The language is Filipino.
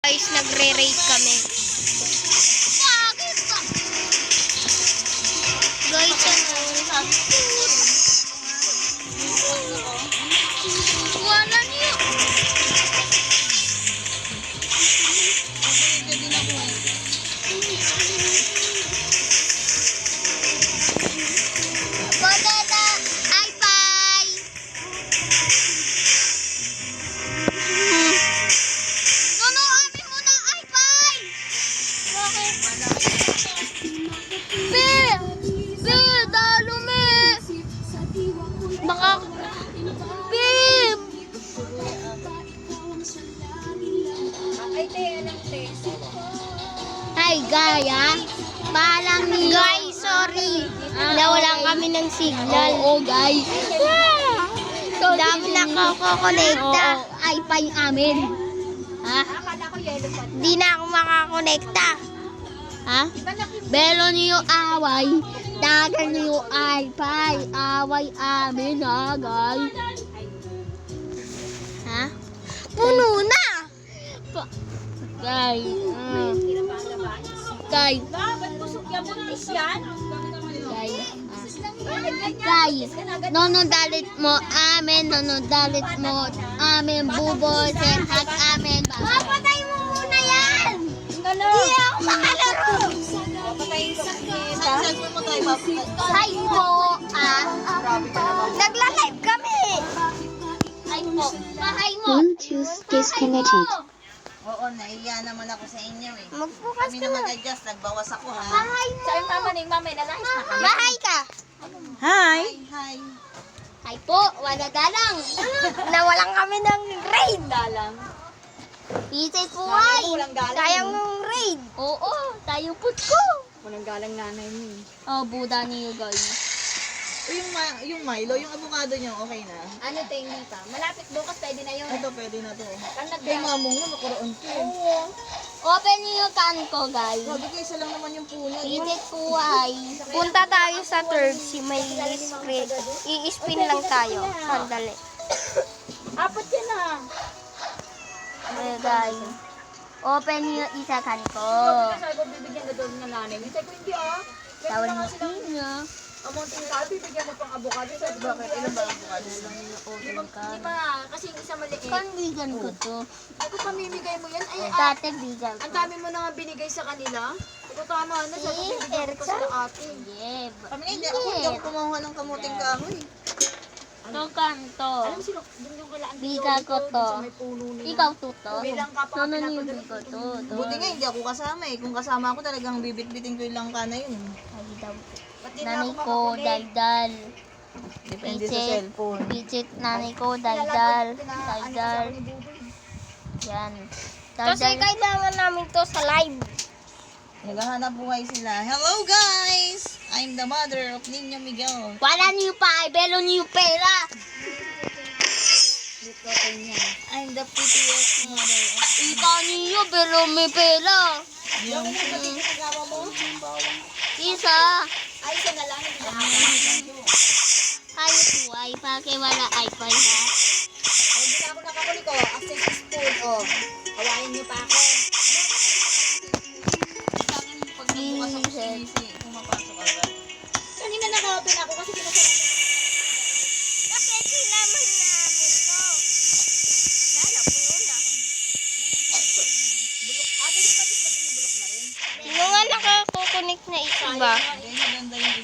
Guys, nagre-rate kami. Guys, wala niyo. Banana, ay-pay. Amin muna, ay-pay. Bakit? Dalo me. Baka, Bim. Hi, Gaya. Balang niyo. Guys, sorry. Nawalan kami ng signal. Oo, guys. Dami nakakokonekta. Ay-pay amin. Ha? Di na ako makakonekta. Ha? Belo niyo away. Dagan niyo ay-pay. Away amin ha, guys. Ha? Puno na! Guys. Guys. Guys. Nonodalit mo amin. Nonodalit mo amin. Buboy. Serhat amin. Papatay mo muna yan! Hindi ako makalaro! Hi po, nagla-live kami. Hi po. Hi mo. Bluetooth disconnected. Oo, naiya naman ako sa inyo eh. Magbukas Kami ka na na. mag-adjust, nagbawas ako ha. Hi mo. Sa'yo mama ni mama, nalahis na kami. Mahay ka. Hi! Hi! Hi po, wala dalang. Nawalan kami ng raid. Dalang. Pisit po ay. Walang galang. Sayang ng raid. Oo, tayo put ko. Walang galang nanay mo. Oh, buda niyo guys. Yung Milo, yung avocado nyo, okay na? Ano tingin pa? Malapit bukas, pwede na yun. Ito, pwede na to. Kan Kay mamong mo, nakoroon to. Oo. Open niyo yung can ko guys. Sabi ko, isa lang naman yung puno. Pisit po ay. Punta tayo sa third si may spray. I-spin lang tayo. Sandali. Apat yan ah. Ayan guys. Open niyo isa can ko. Sabi ko, bibigyan na doon ng nanay. Sabi ko, hindi ah. Tawag niyo. Amount yung sabi, bibigyan mo pang avocado. Sabi ko, bakit? Ilan ba avocado? Di ba? Kasi yung isa maliit. Kanbigan ko to. Ay, kung pamimigay mo yan, ay, Tate bigan ang ko. dami mo na nga binigay sa kanila. Ito tama na, sabi ko, bibigyan ko sa ate. Yeb. Kami na, hindi ako kumuha ng kamuting kahoy. To kanto. Alam mo sino, doon yung kailangan Biga ko to. sa may puno nila. Ikaw tuto. Bilang ka pa, Ano niyo bigo to? Buti nga, hindi ako kasama eh. Kung kasama ako, talagang bibit-bitin ko yung langka na yun. Ay daw. Ba't di na Nanay ako ko makakulit? daldal. Depende sa Pisit. cellphone. Pisit nanay ko daldal. Daldal. Yan. Kasi kailangan namin to sa live. Naghahanap buhay sila. Hello guys! I'm the mother of Niño Miguel. Wala niyo pa. Ay belo niyo pera. I'm the prettiest mother of... Ikaw niyo belo may pera. Yung... Isa. Ay, isa na lang, hindi na ako. Kayo po ay pakiwala ay pa ha. Ay, hindi na ako nakakuli ko. Access spoon, oh. Hawain niyo pa ako. Pagbukas ako sa sisi, pumapasok agad. Kanina naka-open ako kasi pinasarap. Kasi kailangan namin to. Lala, puno na. Ate, di pa di bulok na rin. Sino nga nakakukunik na ito ba?